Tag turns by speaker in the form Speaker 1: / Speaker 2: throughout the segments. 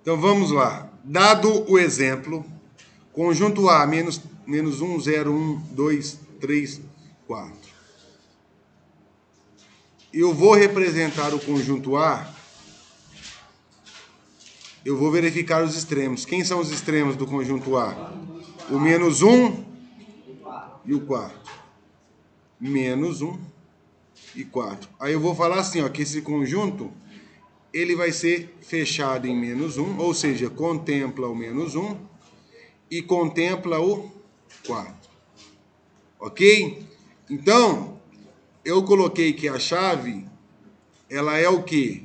Speaker 1: Então vamos lá. Dado o exemplo, conjunto A, menos 1, 0, 1, 2, 3, 4. Eu vou representar o conjunto A, eu vou verificar os extremos. Quem são os extremos do conjunto A? O menos 1 e o 4. Menos 1 e 4. Aí eu vou falar assim, ó, que esse conjunto ele vai ser fechado em menos 1, ou seja, contempla o menos 1 e contempla o 4. Ok? Então, eu coloquei que a chave, ela é o quê?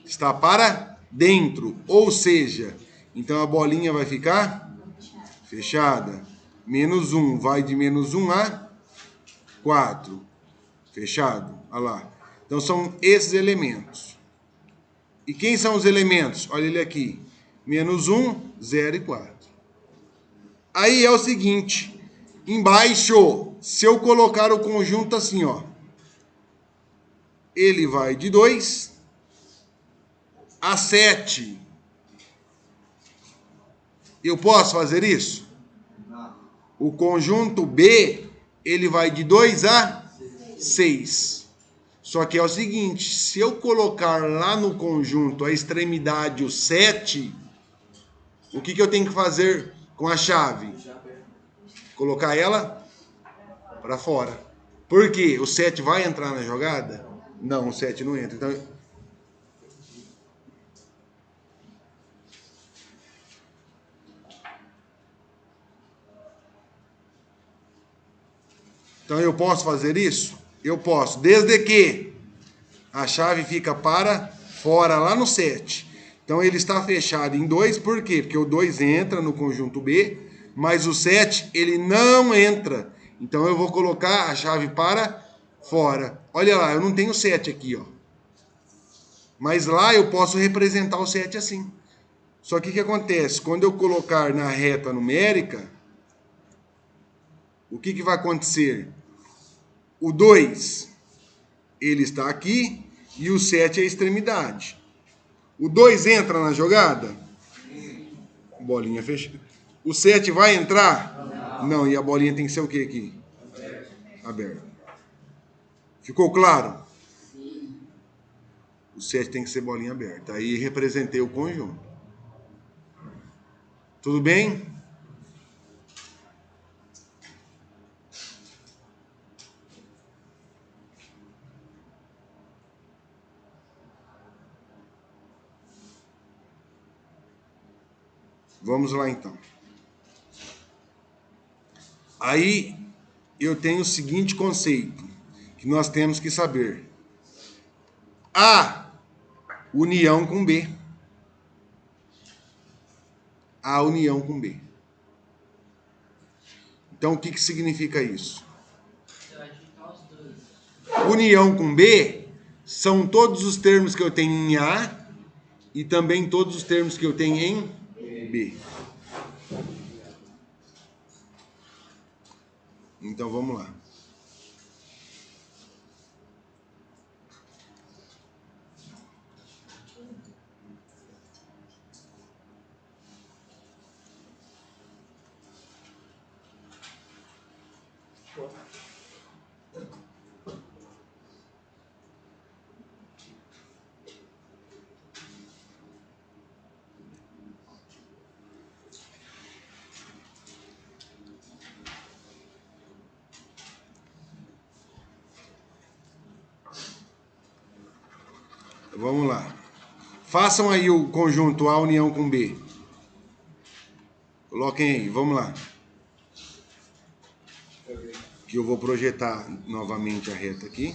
Speaker 1: Está para dentro, ou seja, então a bolinha vai ficar fechada. Menos 1 vai de menos 1 a 4. Fechado, olha lá. Então são esses elementos. E quem são os elementos? Olha ele aqui. Menos 1, 0 e 4. Aí é o seguinte. Embaixo, se eu colocar o conjunto assim, ó. Ele vai de 2 a 7. Eu posso fazer isso? O conjunto B, ele vai de 2 a 6. Só que é o seguinte, se eu colocar lá no conjunto a extremidade, o 7, o que eu tenho que fazer com a chave? Colocar ela para fora. Por quê? O 7 vai entrar na jogada? Não, o 7 não entra. Então eu posso fazer isso? Eu posso, desde que a chave fica para fora, lá no 7. Então ele está fechado em 2, por quê? Porque o 2 entra no conjunto B, mas o 7 ele não entra. Então eu vou colocar a chave para fora. Olha lá, eu não tenho 7 aqui, ó. Mas lá eu posso representar o 7 assim. Só que o que acontece? Quando eu colocar na reta numérica, o que vai acontecer? O 2, ele está aqui, e o 7 é a extremidade. O 2 entra na jogada? Bolinha fechada. O 7 vai entrar? Não, e a bolinha tem que ser o que aqui? Aberta. Ficou claro? O 7 tem que ser bolinha aberta. Aí representei o conjunto. Tudo bem? Vamos lá então. Aí eu tenho o seguinte conceito que nós temos que saber. A união com B. A união com B. Então o que significa isso? União com B são todos os termos que eu tenho em A e também todos os termos que eu tenho em B. Então vamos lá. Vamos lá. Façam aí o conjunto A união com B. Coloquem aí, vamos lá. Que eu vou projetar novamente a reta aqui.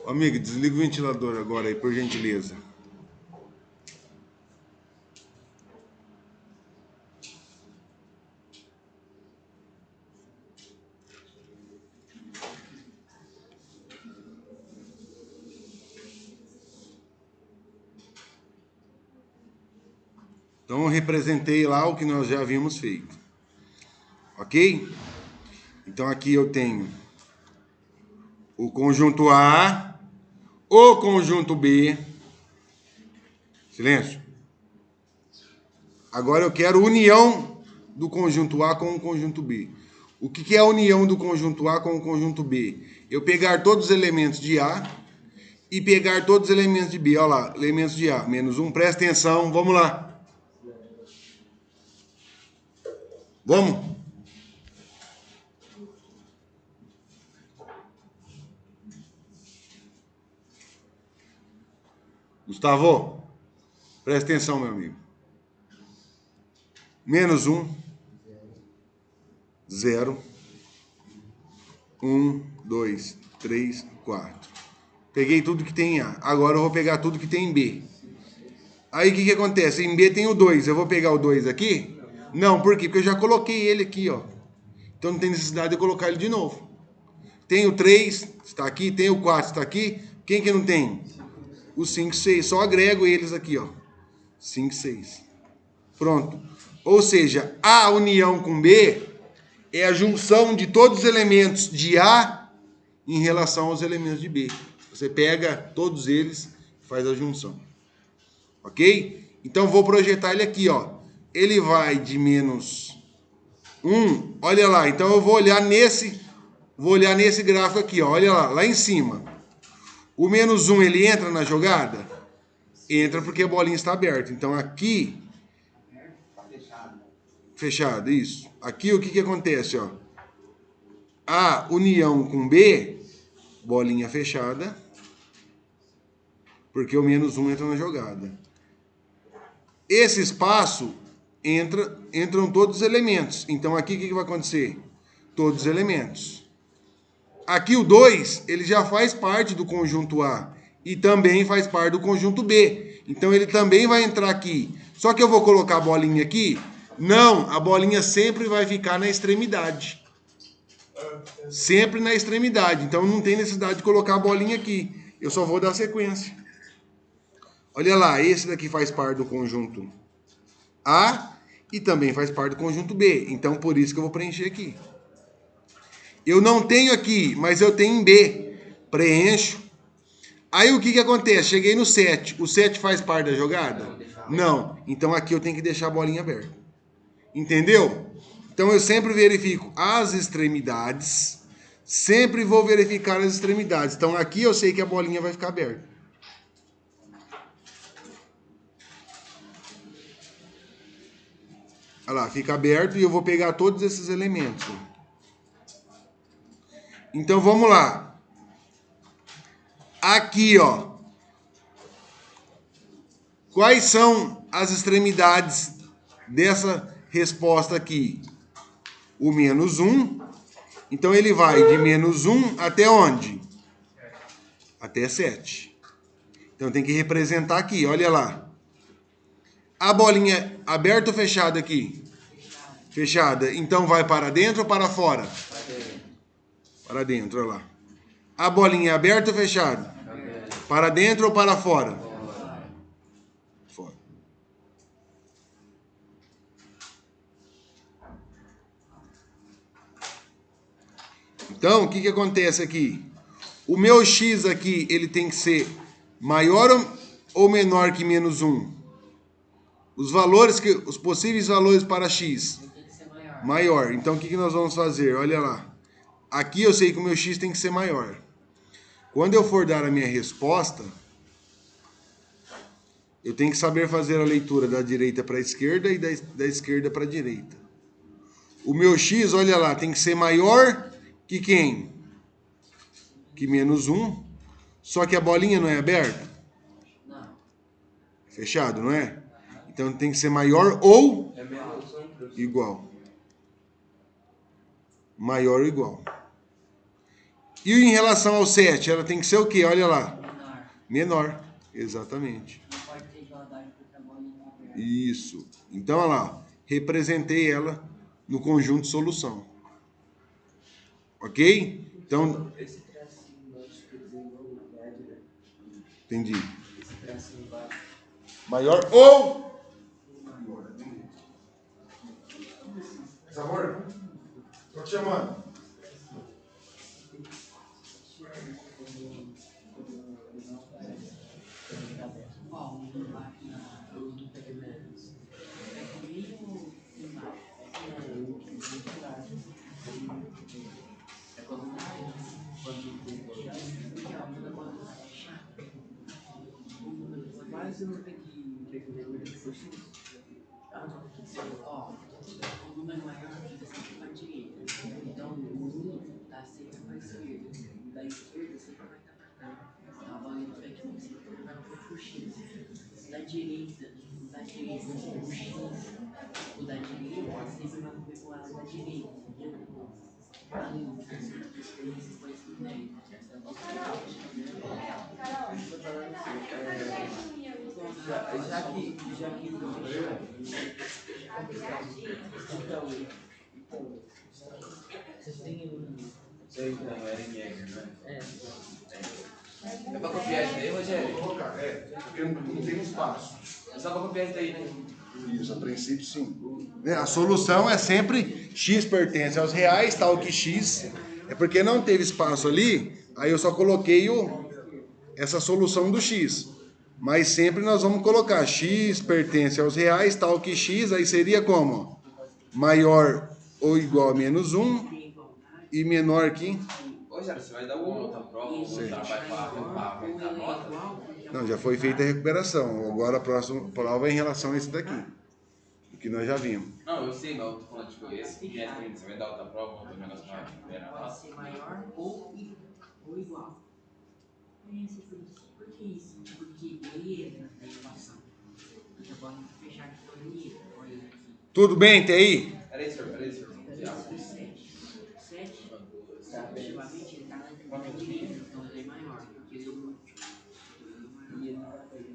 Speaker 1: Amigo, desliga o ventilador agora aí, por gentileza. Então eu representei lá o que nós já havíamos feito. Ok? Então aqui eu tenho o conjunto A, o conjunto B. Silêncio. Agora eu quero união do conjunto A com o conjunto B. O que é a união do conjunto A com o conjunto B? Eu pegar todos os elementos de A e pegar todos os elementos de B. Olha lá, elementos de A, menos 1. Presta atenção, vamos lá. Vamos? Gustavo, presta atenção, meu amigo. Menos 1, 0, 1, 2, 3, 4. Peguei tudo que tem em A. Agora eu vou pegar tudo que tem em B. Aí o que acontece? Em B tem o 2. Eu vou pegar o 2 aqui? Não, por quê? Porque eu já coloquei ele aqui, ó. Então não tem necessidade de eu colocar ele de novo. Tem o 3, está aqui. Tem o 4, está aqui. Quem que não tem? O 5, 6. Só agrego eles aqui, ó. 5, 6. Pronto. Ou seja, A união com B é a junção de todos os elementos de A em relação aos elementos de B. Você pega todos eles e faz a junção. Ok? Então vou projetar ele aqui, ó. Ele vai de menos 1. Olha lá. Então eu vou olhar nesse gráfico aqui, ó. Olha lá, lá em cima. O menos 1 ele entra na jogada? Entra porque a bolinha está aberta. Então aqui fechado, isso. Aqui o que acontece, ó? A união com B, bolinha fechada, porque o menos 1 entra na jogada. Esse espaço entram todos os elementos. Então aqui o que vai acontecer? Todos os elementos. Aqui o 2, ele já faz parte do conjunto A e também faz parte do conjunto B. Então ele também vai entrar aqui. Só que eu vou colocar a bolinha aqui? Não, a bolinha sempre vai ficar na extremidade. Sempre na extremidade. Então não tem necessidade de colocar a bolinha aqui. Eu só vou dar sequência. Olha lá, esse daqui faz parte do conjunto A e também faz parte do conjunto B. Então por isso que eu vou preencher aqui. Eu não tenho aqui, mas eu tenho em B. Preencho. Aí o que acontece? Cheguei no 7. O 7 faz parte da jogada? Não. Então aqui eu tenho que deixar a bolinha aberta. Entendeu? Então eu sempre verifico as extremidades. Sempre vou verificar as extremidades. Então aqui eu sei que a bolinha vai ficar aberta. Olha lá, fica aberto e eu vou pegar todos esses elementos. Então vamos lá. Aqui, ó. Quais são as extremidades dessa resposta aqui? O menos 1. Então ele vai de menos 1 até onde? Até 7. Então tem que representar aqui, olha lá. A bolinha aberta ou fechada aqui? Fechada. Então vai para dentro ou para fora? Para dentro, olha lá. A bolinha aberta ou fechada? Para dentro ou para fora? Fora. Então, o que acontece aqui? O meu x aqui, ele tem que ser maior ou menor que menos 1? Os possíveis valores para x? Tem que ser maior. Maior. Então, o que nós vamos fazer? Olha lá. Aqui eu sei que o meu x tem que ser maior. Quando eu for dar a minha resposta, eu tenho que saber fazer a leitura da direita para a esquerda e da esquerda para a direita. O meu x, olha lá, tem que ser maior que quem? Que menos 1. Só que a bolinha não é aberta? Não. Fechado, não é? Então tem que ser maior ou igual. Maior ou igual. E em relação ao 7, ela tem que ser o quê? Olha lá.
Speaker 2: Menor.
Speaker 1: Menor. Exatamente.
Speaker 2: Não pode ter igualdade porque a bola não tá aberta.
Speaker 1: Isso. Então, olha lá. Representei ela no conjunto de solução. Ok? Então,
Speaker 3: Esse tracinho embaixo quer dizer igual na verdade, né?
Speaker 1: entendi.
Speaker 3: Esse tracinho embaixo.
Speaker 1: Maior ou... Sabor? Tô te chamando.
Speaker 2: Ó, um embaixo na luz do pegamentos. É comigo ou embaixo?
Speaker 3: É quando
Speaker 2: Porque ó, quando a bola tá fechada, o número pode
Speaker 3: quase não tem que ler muito por X.
Speaker 2: Ah, não, que sim. Ó, o número maior fica sempre para a direita. Então, o 1 tá sempre para a esquerda. O da esquerda sempre vai estar para cá. Então, a bola do backman sempre vai pro X. O da direita, o da direita, o X. O da direita sempre vai comer com ela da direita, entendeu? Ali, experiência com esse também. Essa é a nossa
Speaker 3: Já que
Speaker 2: Vocês têm um.
Speaker 3: sei que não era em Jäger, né?
Speaker 2: É.
Speaker 3: É pra copiar isso daí, Rogério?
Speaker 1: Colocar, porque não tem espaço.
Speaker 3: É só pra copiar isso daí, né?
Speaker 1: Isso, a princípio sim. A solução é sempre x pertence aos reais, tal que x. É porque não teve espaço ali, aí eu só coloquei essa solução do x. Mas sempre nós vamos colocar x pertence aos reais, tal que x, aí seria como? Maior ou igual a menos 1 e menor que...
Speaker 3: Rogério, você vai dar uma outra prova, ou você vai para aumentar a nota?
Speaker 1: Não, já foi feita a recuperação. Agora a próxima prova é em relação a esse daqui. O que nós já vimos.
Speaker 3: Não, eu sei, mas eu tô falando, tipo, esse que é 30, você vai dar outra prova, outro negócio para recuperar a
Speaker 2: Pode
Speaker 3: nota?
Speaker 2: ser maior ou igual. Por que isso? Porque ele entra na equação. Porque a bola não tá fechada, então ele entra. Olha aqui.
Speaker 1: Tudo bem, até aí?
Speaker 3: Peraí, senhor, peraí, senhor.
Speaker 2: O 7, efetivamente, ele tá na direita, então ele é maior. Porque ele é o último. E ele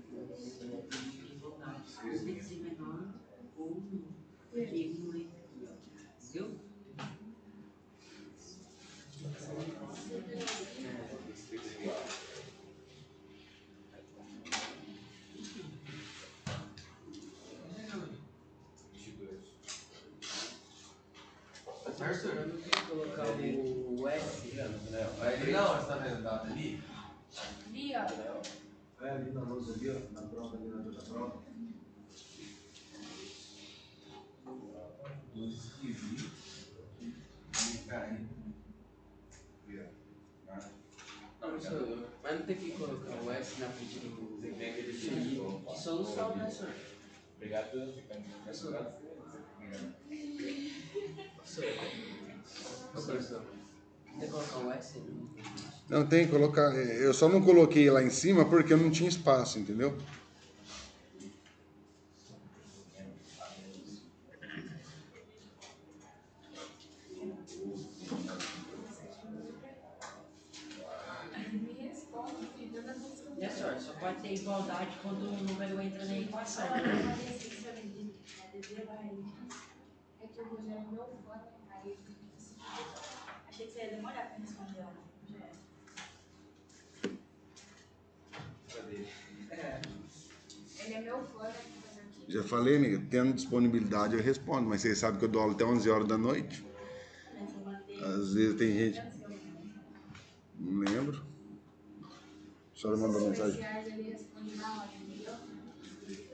Speaker 2: tem voltado. Ou tem que ser menor ou não. Porque ele não entra aqui, ó. Entendeu?
Speaker 3: Certo, senhor?
Speaker 2: Eu não queria colocar o S.
Speaker 3: Não, você tá vendo a data ali?
Speaker 4: Ali, ó.
Speaker 5: É ali na luz ali, ó, na prova, ali na outra prova.
Speaker 3: Eu escrevi. Cara,
Speaker 2: Não, senhor, mas não tem que colocar o S na frente do.
Speaker 3: você tem aquele vídeo.
Speaker 2: De solução, né, senhor?
Speaker 3: Obrigado pela ficando.
Speaker 2: Senhor. Tem que colocar o S?
Speaker 1: Não, tem que colocar. Eu só não coloquei lá em cima porque eu não tinha espaço, entendeu?
Speaker 2: Né, senhor? Só pode ter igualdade quando o número entra na equação, né?
Speaker 4: É que o Rogério é meu fã, aí eu achei que você ia demorar pra responder ela. Ele é meu fã, né? Fazer o quê?
Speaker 1: Já falei, amiga, tendo disponibilidade eu respondo, mas vocês sabem que eu dou aula até 11 horas da noite.
Speaker 4: Mas eu mandei.
Speaker 1: Às vezes tem gente. Não lembro. A senhora mandou mensagem.
Speaker 4: Sociais, ele responde na hora, entendeu? Você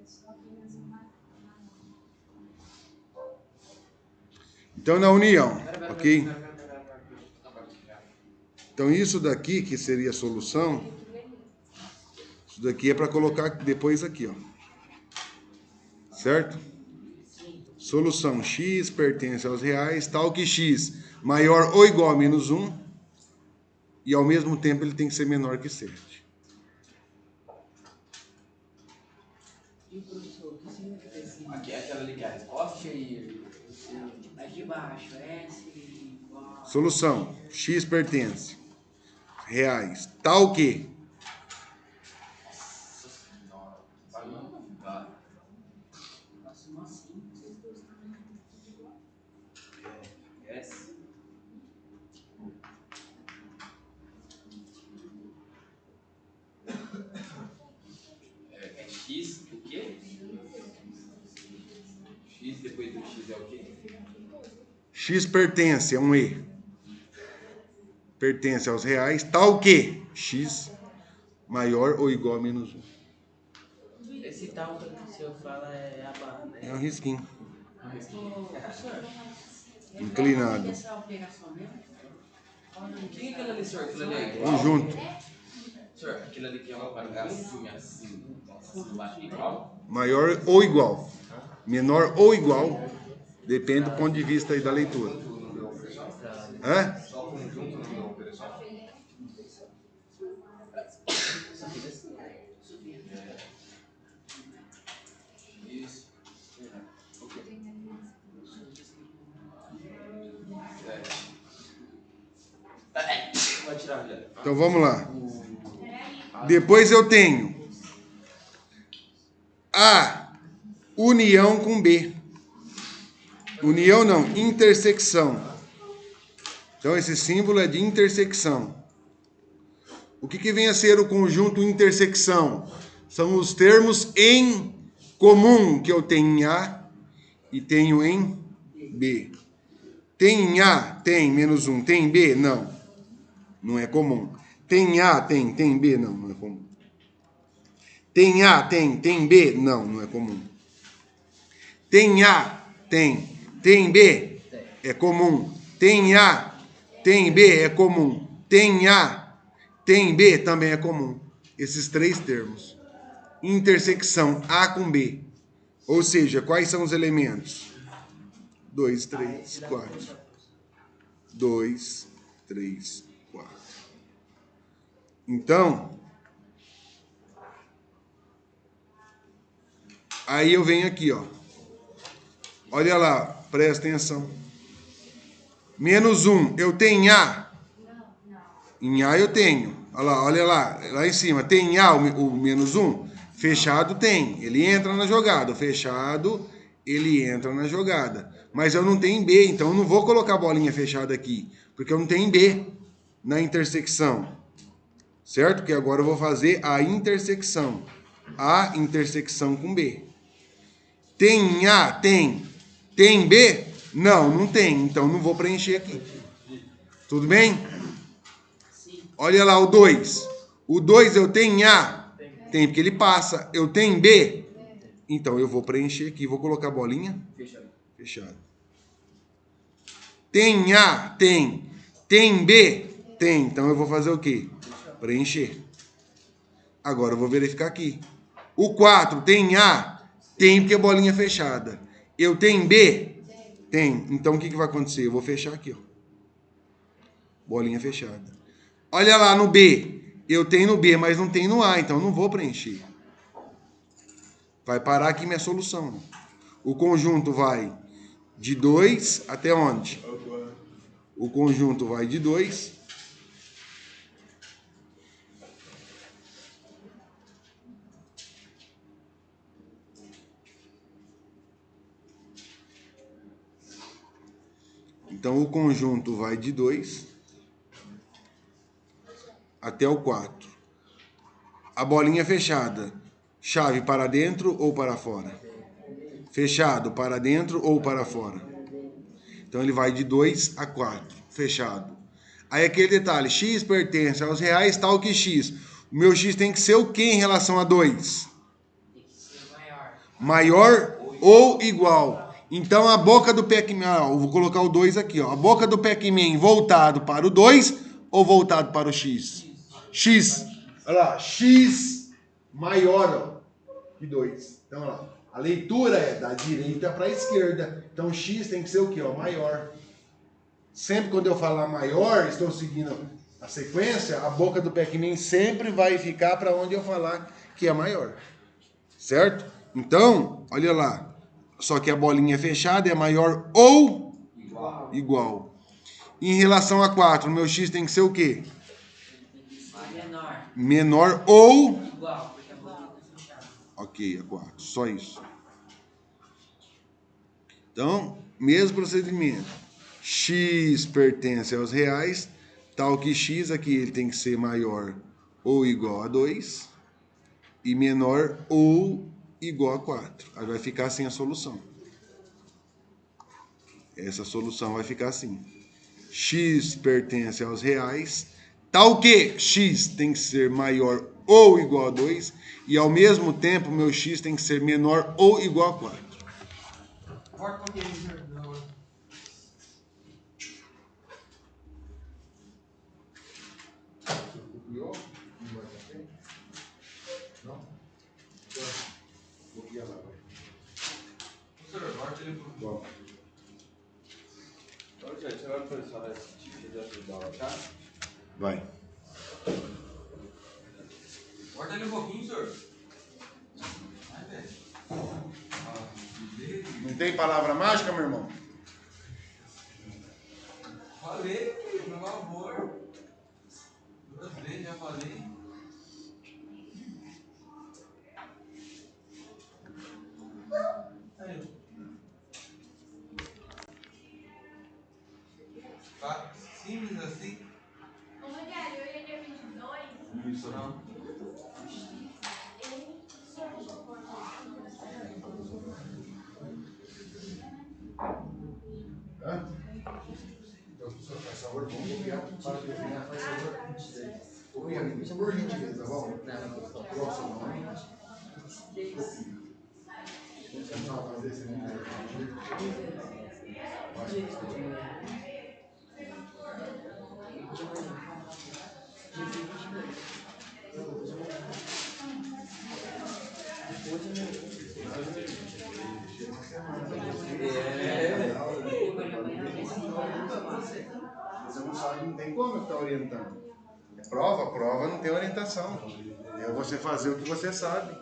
Speaker 4: só apenas uma.
Speaker 1: Então, na união, ok?
Speaker 3: Pera.
Speaker 1: Então, isso daqui, que seria a solução, isso daqui é para colocar depois aqui, ó. Certo? Solução x pertence aos reais, tal que x maior ou igual a menos 1, e ao mesmo tempo ele tem que ser menor que 7.
Speaker 2: E o professor, o que significa esse?
Speaker 3: Aqui é aquela ali que é a resposta?
Speaker 2: Aqui embaixo, S igual.
Speaker 1: Solução. X pertence. Reais. Tal que.
Speaker 3: Nossa senhora. Vai não, cara.
Speaker 2: Nossa, uma assim.
Speaker 3: S. É X o quê? X depois do X é o quê?
Speaker 1: X pertence a um E. Pertence aos reais. Tal que. X maior ou igual a menos 1.
Speaker 2: Esse tal que o senhor fala é a barra, né?
Speaker 1: É um risquinho.
Speaker 2: Ô, professor,
Speaker 1: Inclinado.
Speaker 2: essa operação mesmo?
Speaker 3: O que é aquilo ali, senhor? Aquilo ali é igual?
Speaker 1: Conjunto.
Speaker 3: Senhor, aquilo ali que é uma parada assim, embaixo igual?
Speaker 1: Maior ou igual. Menor ou igual. Depende do ponto de vista aí da leitura. Hã?
Speaker 5: Só o conjunto não deu operação.
Speaker 3: Isso. Vai tirar, Juliana.
Speaker 1: Então vamos lá. Depois eu tenho A união com B. União não, intersecção. Então esse símbolo é de intersecção. O que vem a ser o conjunto intersecção? São os termos em comum que eu tenho em A e tenho em B. Tem em A? Tem, menos 1. Tem em B? Não. Não é comum. Tem em A? Tem. Tem em B? Não, não é comum. Tem em A? Tem. Tem em B? Não, não é comum. Tem em A? Tem. Tem em B? É comum. Tem em A? Tem em B? É comum. Tem em A? Tem em B? Também é comum. Esses três termos. Intersecção A com B. Ou seja, quais são os elementos? 2, 3, 4. 2, 3, 4. Então, aí eu venho aqui, ó. Olha lá, presta atenção. Menos 1, eu tenho A? Em A eu tenho. Olha lá, lá em cima. Tem A o menos 1? Fechado tem. Ele entra na jogada. O fechado, ele entra na jogada. Mas eu não tenho em B, então eu não vou colocar a bolinha fechada aqui. Porque eu não tenho em B na intersecção. Certo? Porque agora eu vou fazer a intersecção. A intersecção com B. Tem em A? Tem. Tem em B? Não, não tem. Então não vou preencher aqui. Tudo bem? Olha lá o 2. O 2 eu tenho em A? Tem, porque ele passa. Eu tenho em B? Então eu vou preencher aqui. Vou colocar a bolinha. Fechado. Tem em A? Tem. Tem em B? Tem. Então eu vou fazer o quê? Preencher. Agora eu vou verificar aqui. O 4 tem em A? Tem, porque a bolinha é fechada. Eu tenho em B? Tem. Então o que vai acontecer? Eu vou fechar aqui, ó. Bolinha fechada. Olha lá no B. Eu tenho no B, mas não tenho no A, então eu não vou preencher. Vai parar aqui minha solução. O conjunto vai de 2 até onde? O conjunto vai de 2 Então, o conjunto vai de 2 até o 4. A bolinha fechada. Chave para dentro ou para fora? Fechado, para dentro ou para fora? Então, ele vai de 2 a 4. Fechado. Aí, aquele detalhe. X pertence aos reais tal que X. O meu X tem que ser o quê em relação a 2?
Speaker 2: Tem que ser maior.
Speaker 1: Maior ou igual. Então, a boca do Pac-Man, eu vou colocar o 2 aqui, ó. A boca do Pac-Man voltado para o 2 ou voltado para o X? X. Olha lá, X maior, ó, que 2. Então, olha lá, a leitura é da direita para a esquerda. Então, X tem que ser o quê? Ó, maior. Sempre quando eu falar maior, estou seguindo a sequência, a boca do Pac-Man sempre vai ficar para onde eu falar que é maior. Certo? Então, olha lá. Só que a bolinha fechada é maior ou igual. Em relação a 4, meu x tem que ser o quê?
Speaker 2: Menor.
Speaker 1: Menor ou...
Speaker 2: Igual, porque a bolinha tá fechada.
Speaker 1: Ok, é 4. Só isso. Então, mesmo procedimento. X pertence aos reais, tal que x aqui ele tem que ser maior ou igual a 2 e menor ou igual a 4. Aí vai ficar assim a solução. Essa solução vai ficar assim. X pertence aos reais, tal que x tem que ser maior ou igual a 2 e ao mesmo tempo meu x tem que ser menor ou igual a 4.
Speaker 5: Corta um pouquinho, senhor. Copiou? Não vai ter? Não? Copia lá, vai. Senhor, corta ele por
Speaker 1: Bom.
Speaker 3: Ô, gente, você vai pensar nesse tipo de ajudar, tá?
Speaker 1: Vai.
Speaker 5: Corta ele um pouquinho, senhor. Vai, velho.
Speaker 1: Não tem palavra mágica, meu irmão?
Speaker 5: Falei, por favor. 2 vezes já falei. Aí. Tá simples assim.
Speaker 4: Ô, Rogério, hoje é dia 22.
Speaker 5: Isso não.
Speaker 1: Então, se faz favor, vamos copiar. Para de definir, faz favor. Copia, menino. Por gentileza, vamos. Qual o seu nome? Não, fazer esse número. Você não sabe, não tem como eu estar orientando. É prova não tem orientação. É você fazer o que você sabe.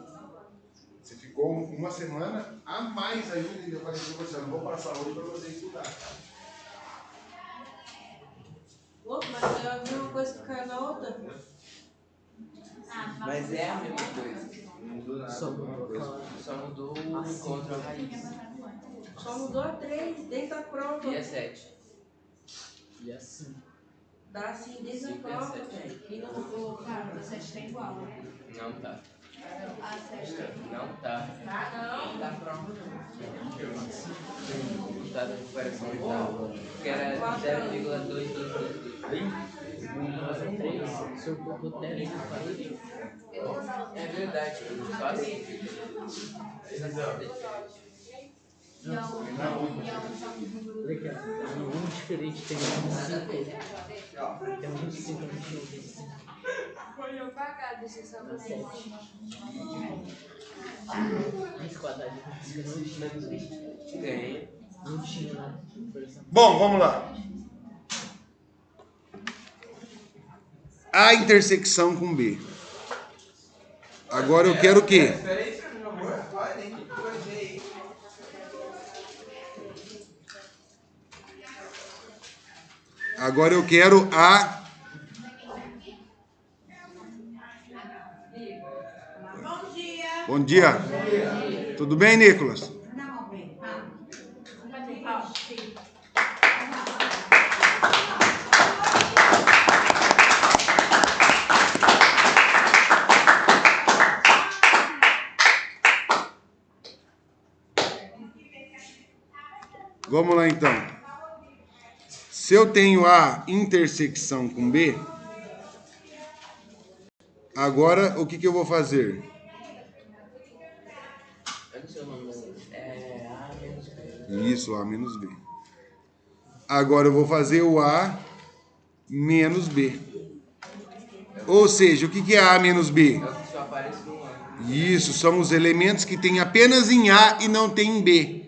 Speaker 1: Você ficou uma semana a mais ainda e eu falei para você, eu não vou passar hoje para você estudar.
Speaker 6: Louco, mas eu vi uma coisa que caiu na outra.
Speaker 2: Mas é a mesma coisa.
Speaker 3: Não mudou nada.
Speaker 2: Só mudou o encontro a raiz.
Speaker 6: Só mudou a 3 desde a prova.
Speaker 2: E a 7.
Speaker 7: E assim.
Speaker 6: Dá assim desde a
Speaker 2: Sim,
Speaker 6: prova,
Speaker 2: é 7.
Speaker 6: velho. Quem não colocou?
Speaker 4: Cara, o 7 tá igual, né?
Speaker 2: Não tá.
Speaker 4: A 7 tá igual.
Speaker 2: Não tá.
Speaker 6: Não.
Speaker 2: Da prova não. Tá da recuperação oitava. Que era 0,2222.
Speaker 7: Seu corpo técnico faz.
Speaker 2: É verdade, só assim.
Speaker 4: E a outra só com o número.
Speaker 7: Legal. Um diferente tem um 5. Tem um 5 no
Speaker 4: Foi eu pra cá, deixa eu só ver.
Speaker 7: Mas quadradinho não tinha.
Speaker 2: Tem.
Speaker 7: Não tinha, né? Por exemplo.
Speaker 1: Bom, vamos lá. A intersecção com B. Agora eu quero o quê?
Speaker 5: Espera aí, senhor, meu amor. Vai, tem que fazer aí.
Speaker 1: Agora eu quero a...
Speaker 6: Bom dia.
Speaker 1: Bom dia. Tudo bem, Nicolas?
Speaker 6: Não, bem.
Speaker 1: Vamos lá, então. Se eu tenho a intersecção com B, agora o que eu vou fazer?
Speaker 2: Eu não sei o nome. É A menos B.
Speaker 1: Isso, A menos B. Agora eu vou fazer o A menos B. Ou seja, o que é A menos B?
Speaker 2: É o que só aparece no ano.
Speaker 1: Isso, são os elementos que tem apenas em A e não tem em B.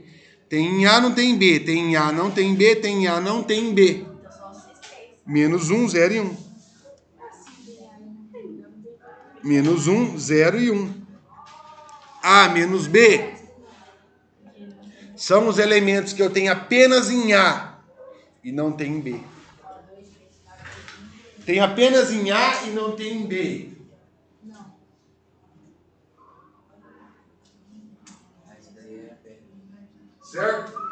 Speaker 1: Tem em A, não tem em B. Tem em A, não tem em B. Tem em A, não tem em B. Menos 1, 0 e 1. Menos 1, 0 e 1. A menos B são os elementos que eu tenho apenas em A e não tem em B. Tem apenas em A e não tem em B. Certo?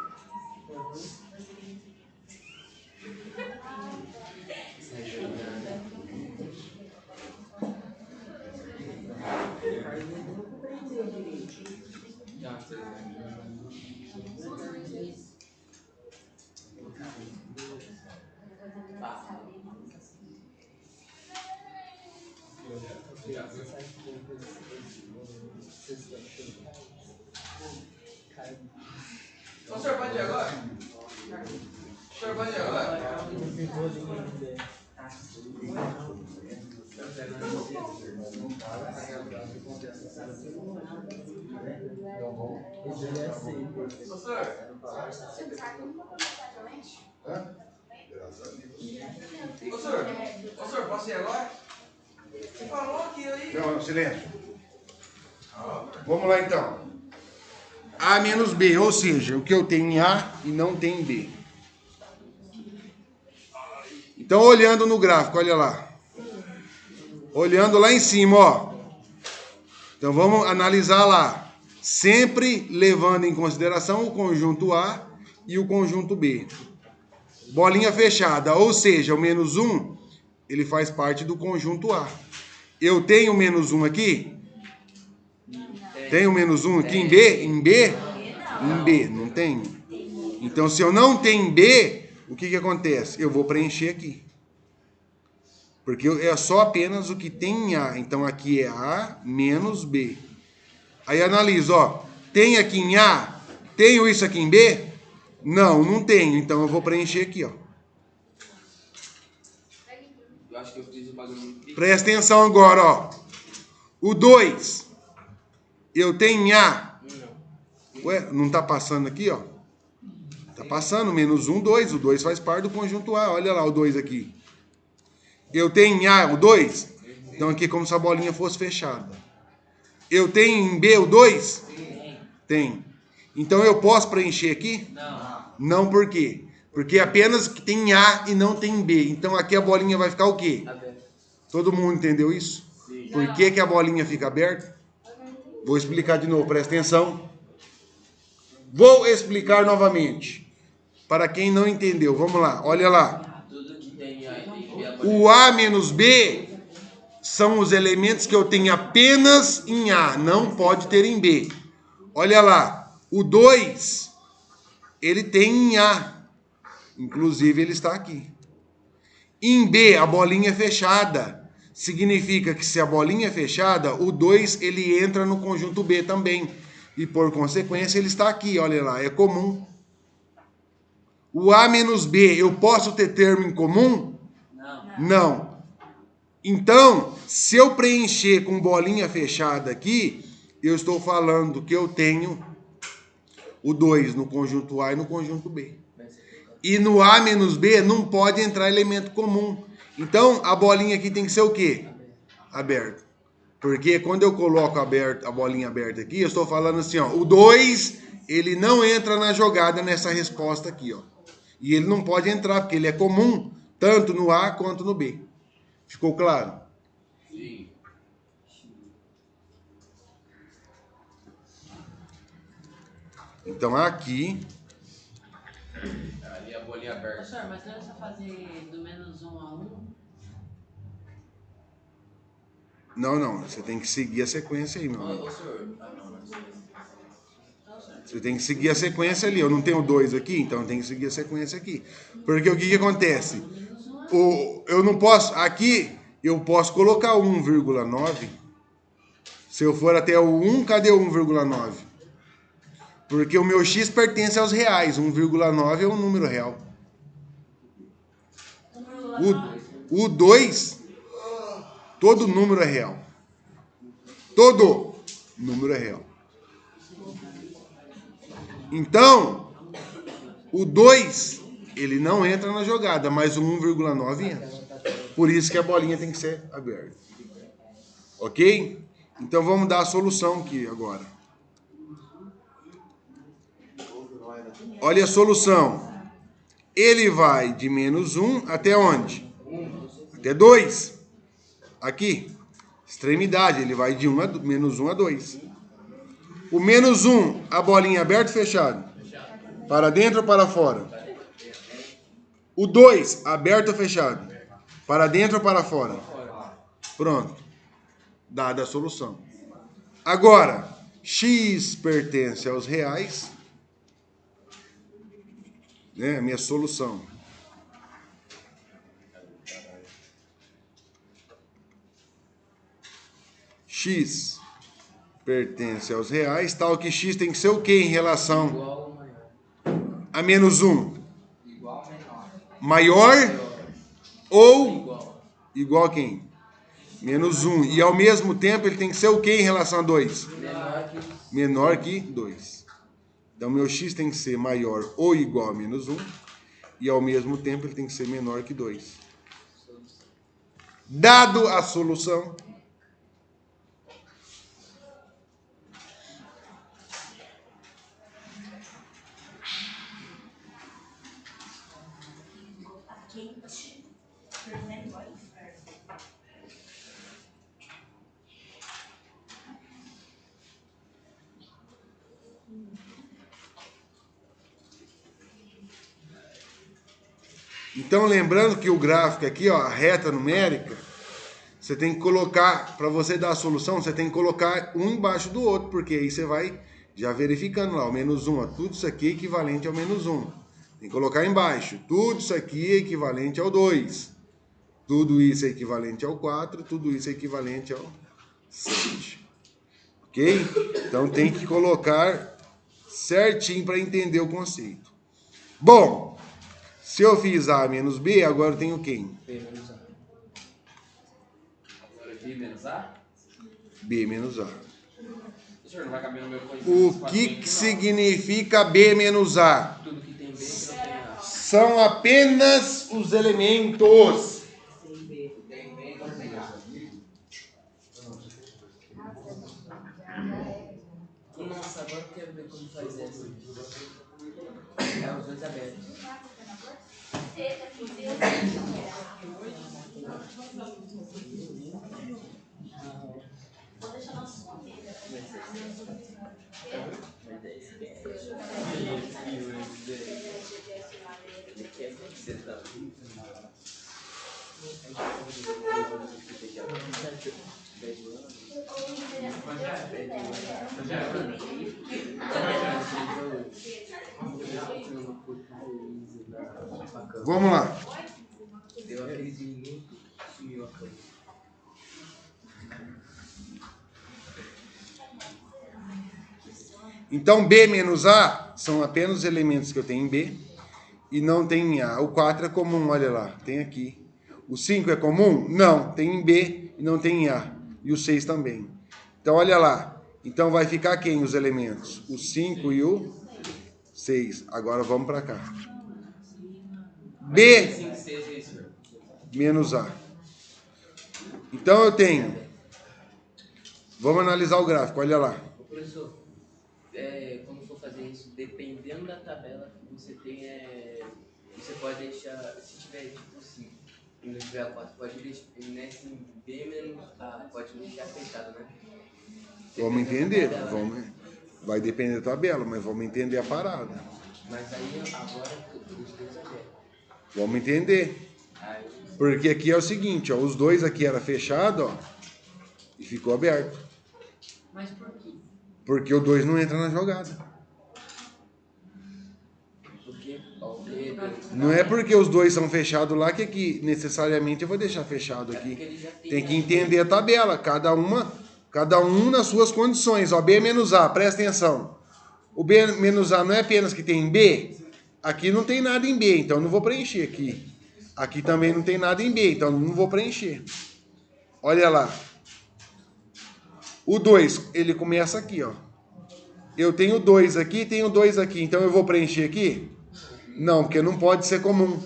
Speaker 5: O senhor pode ir agora? O senhor pode ir agora? Ô, senhor. Ô, senhor, posso ir agora? Você falou aqui aí.
Speaker 1: Não, silêncio. Vamos lá então. A menos B, ou seja, o que eu tenho em A e não tem em B. Então, olhando no gráfico, olha lá. Olhando lá em cima, ó. Então, vamos analisar lá. Sempre levando em consideração o conjunto A e o conjunto B. Bolinha fechada, ou seja, o menos 1, ele faz parte do conjunto A. Eu tenho menos 1 aqui? Tenho menos 1 aqui em B? Em B? Em B, não tenho. Então, se eu não tenho em B, o que acontece? Eu vou preencher aqui. Porque é só apenas o que tem em A. Então, aqui é A menos B. Aí analiso, ó. Tem aqui em A? Tenho isso aqui em B? Não, não tenho. Então, eu vou preencher aqui, ó.
Speaker 3: Eu acho que eu fiz o bagulho muito.
Speaker 1: Presta atenção agora, ó. O 2. Eu tenho em A? Ué, não tá passando aqui, ó? Tá passando, menos 1, 2. O 2 faz parte do conjunto A. Olha lá o 2 aqui. Eu tenho em A o 2? Então aqui é como se a bolinha fosse fechada. Eu tenho em B o 2? Tem. Então eu posso preencher aqui?
Speaker 3: Não.
Speaker 1: Não, por quê? Porque apenas que tem em A e não tem em B. Então aqui a bolinha vai ficar o quê? Todo mundo entendeu isso?
Speaker 3: Sim.
Speaker 1: Por que a bolinha fica aberta? Vou explicar de novo, presta atenção. Vou explicar novamente. Para quem não entendeu, vamos lá, olha lá.
Speaker 3: Tudo que tem aí tem que ver a
Speaker 1: O A menos B são os elementos que eu tenho apenas em A, não pode ter em B. Olha lá, o 2, ele tem em A, inclusive ele está aqui. Em B, a bolinha é fechada. Significa que se a bolinha é fechada, o 2 ele entra no conjunto B também. E por consequência ele está aqui, olha lá, é comum. O A menos B, eu posso ter termo em comum? Não. Então, se eu preencher com bolinha fechada aqui, eu estou falando que eu tenho o 2 no conjunto A e no conjunto B. E no A menos B não pode entrar elemento comum. Então, a bolinha aqui tem que ser o quê? Aberta. Porque quando eu coloco a bolinha aberta aqui, eu estou falando assim, ó, o 2, ele não entra na jogada nessa resposta aqui, ó. E ele não pode entrar, porque ele é comum, tanto no A quanto no B. Ficou claro?
Speaker 3: Sim.
Speaker 1: Então, aqui...
Speaker 3: Ali a bolinha aberta.
Speaker 2: Professor, mas não é só fazer do menos 1 a 1?
Speaker 1: Não, você tem que seguir a sequência aí, meu
Speaker 3: Ô,
Speaker 1: amigo.
Speaker 3: ô, senhor. Ah, não, não.
Speaker 1: Você tem que seguir a sequência ali. Eu não tenho 2 aqui, então eu tenho que seguir a sequência aqui. Porque o que acontece? Eu não posso... Aqui, eu posso colocar 1,9. Se eu for até o 1, cadê o 1,9? Porque o meu x pertence aos reais. 1,9 é um número real. O 2, todo número é real. Todo número é real. Então, o 2, ele não entra na jogada, mas o 1,9 entra. Por isso que a bolinha tem que ser aberta. Ok? Então, vamos dar a solução aqui agora. Olha a solução. Ele vai de menos 1 até onde? Até 2. Aqui. Extremidade. Ele vai de menos 1 a 2. O menos 1, a bolinha aberta ou fechada? Para dentro ou para fora? O 2, aberto ou fechado? Para dentro ou para fora? Pronto. Dada a solução. Agora, x pertence aos reais. Né? Minha solução. X pertence aos reais, tal que x tem que ser o quê em relação
Speaker 7: Igual ou maior?
Speaker 1: a menos 1?
Speaker 5: Igual menor.
Speaker 1: Maior ou
Speaker 7: Igual.
Speaker 1: igual a quem? Menos 1. E ao mesmo tempo ele tem que ser o quê em relação a 2?
Speaker 7: Menor que isso.
Speaker 1: Menor que 2. Então meu x tem que ser maior ou igual a menos 1. E ao mesmo tempo ele tem que ser menor que 2. Dado a solução, então lembrando que o gráfico aqui, ó, a reta numérica, você tem que colocar, para você dar a solução, você tem que colocar um embaixo do outro, porque aí você vai já verificando lá, o menos 1, ó, tudo isso aqui é equivalente ao menos 1. Tem que colocar embaixo, tudo isso aqui é equivalente ao 2. Tudo isso é equivalente ao 4, tudo isso é equivalente ao 7. Ok? Então tem que colocar certinho para entender o conceito. Bom, se eu fiz A menos B, agora eu tenho quem?
Speaker 7: B menos A.
Speaker 3: B menos A?
Speaker 1: B menos A.
Speaker 3: O senhor não vai caber no meu conhecimento.
Speaker 1: O que significa B menos A?
Speaker 7: Tudo que tem B que não tem A.
Speaker 1: São apenas os elementos.
Speaker 7: Tem B.
Speaker 5: Tem bem, não tem A.
Speaker 7: Nossa, agora eu quero ver como faz essa. É, os dois abertos.
Speaker 1: Vamos lá.
Speaker 7: Deu aquele minuto, sumiu a câmera.
Speaker 1: Então, B menos A são apenas os elementos que eu tenho em B e não tem em A. O 4 é comum, olha lá, tem aqui. O 5 é comum? Não, tem em B e não tem em A. E o 6 também. Então, olha lá. Então, vai ficar quem os elementos? O 5 e o 6. Agora, vamos para cá. B
Speaker 3: 5, 6 é isso.
Speaker 1: menos A. Então, eu tenho... Vamos analisar o gráfico, olha lá.
Speaker 7: Ô, professor, quando for fazer isso, dependendo da tabela que você tem, você pode deixar, se tiver tipo 5 e não tiver 4, pode deixar nesse B menos A, pode deixar fechado, né?
Speaker 1: Vamos entender. Vai depender da tabela, mas vamos entender a parada.
Speaker 7: Mas aí agora os dois abertos.
Speaker 1: Vamos entender.
Speaker 7: Aí,
Speaker 1: Porque aqui é o seguinte, ó, os dois aqui era fechado, ó, e ficou aberto.
Speaker 2: Mas por quê?
Speaker 1: Porque o 2 não entra na jogada.
Speaker 7: porque ó, o B,
Speaker 1: Não é porque os dois são fechados lá que aqui necessariamente eu vou deixar fechado
Speaker 7: porque
Speaker 1: aqui.
Speaker 7: ele já
Speaker 1: Tem que entender a tabela, cada um nas suas condições. Ó, B menos A, presta atenção. O B menos A não é apenas que tem em B? Aqui não tem nada em B, então eu não vou preencher aqui. Aqui também não tem nada em B, então eu não vou preencher. Olha lá. O 2, ele começa aqui, ó. Eu tenho 2 aqui e tenho 2 aqui, então eu vou preencher aqui? Não, porque não pode ser comum.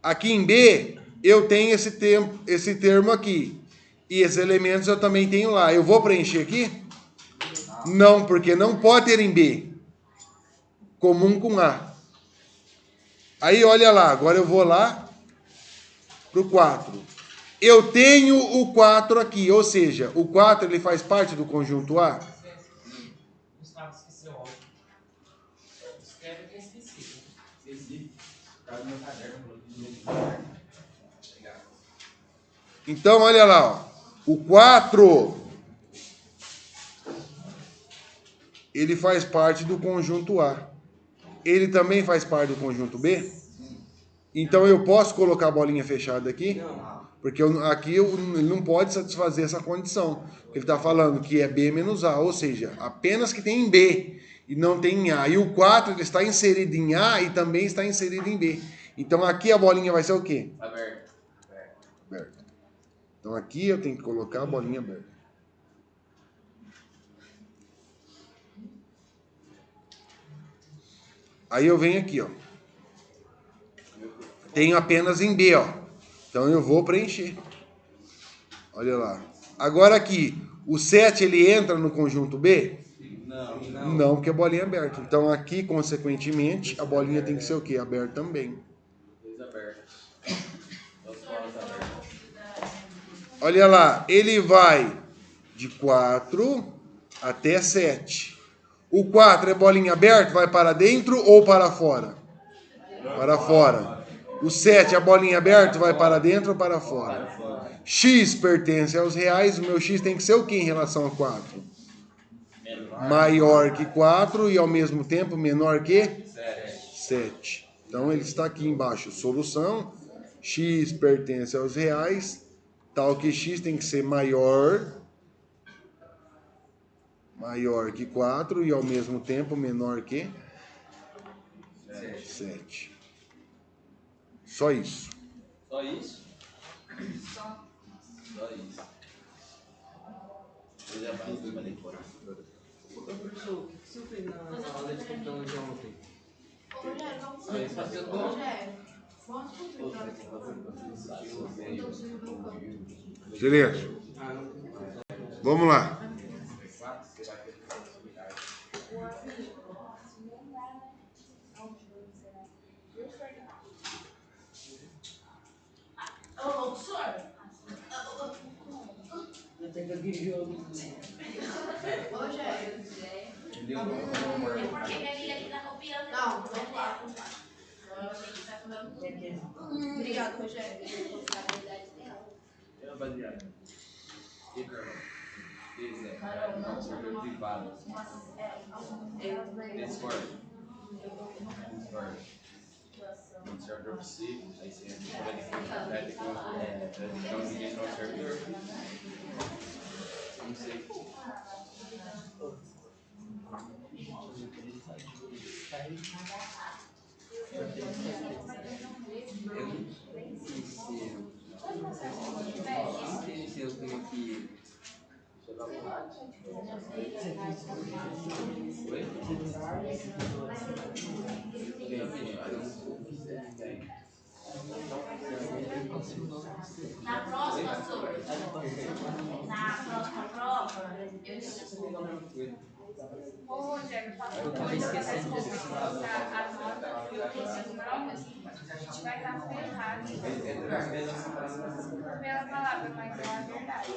Speaker 1: Aqui em B, eu tenho esse termo aqui. E esses elementos eu também tenho lá. Eu vou preencher aqui? Não, porque não pode ter em B. comum com A. Aí, olha lá, agora eu vou lá para o 4. Eu tenho o 4 aqui, ou seja, o 4 ele faz parte do conjunto A?
Speaker 2: Gustavo esqueceu algo. Escreve que eu esqueci. Esqueci. Tá no meu caderno.
Speaker 1: Então, olha lá, ó. O 4, ele faz parte do conjunto A. Ele também faz parte do conjunto B? Então, eu posso colocar a bolinha fechada aqui?
Speaker 7: Não.
Speaker 1: Porque ele não pode satisfazer essa condição. Ele está falando que é B menos A, ou seja, apenas que tem em B e não tem em A. E o 4 ele está inserido em A e também está inserido em B. Então, aqui a bolinha vai ser o quê?
Speaker 3: Aberto.
Speaker 1: Aberta. Então aqui eu tenho que colocar a bolinha aberta. Aí eu venho aqui, ó. Tenho apenas em B, ó. Então eu vou preencher. Olha lá. Agora aqui, o 7 ele entra no conjunto B?
Speaker 3: Não.
Speaker 1: Não, porque a bolinha é aberta. Então aqui, consequentemente, a bolinha tem que ser o quê? Aberta também.
Speaker 3: Dois abertos. Duas bolas abertas.
Speaker 1: Olha lá, ele vai de 4 até 7. O 4 é bolinha aberta, vai para dentro ou para fora? Para fora. O 7 é bolinha aberta, vai para dentro ou para fora? X pertence aos reais, o meu X tem que ser o que em relação a 4? Maior que 4 e ao mesmo tempo menor que 7. Então ele está aqui embaixo, solução. X pertence aos reais, tal que X tem que ser maior que 4 e ao mesmo tempo menor que 7. Só isso.
Speaker 3: Só isso? Só isso. Eu já falei fora.
Speaker 7: Ô, professor, o que você fez na aula de tecnologia ontem?
Speaker 4: Rogério, vamos
Speaker 7: Foi fazer como?
Speaker 4: Rogério, mostra o vídeo.
Speaker 1: Silêncio. Vamos lá.
Speaker 4: Ô, professor.
Speaker 2: Eu tenho aquele jogo.
Speaker 4: Rogério.
Speaker 3: Deu um
Speaker 4: É porque ele aqui tá copiando. Não, vamos lá. Obrigado, Rogério.
Speaker 3: Eu baseado. Servidor privado. Discord. Um servidor psíquico, aí você vai ter um vídeo no servidor. Não sei.
Speaker 7: Se eu tenho que...
Speaker 4: Na próxima, professor. Na próxima prova, eu Ô, Rogério, fala
Speaker 7: Eu tava esquecendo de
Speaker 4: colocar a nota e outras novas, a gente vai estar ferrado. Pela palavra, mas é a verdade.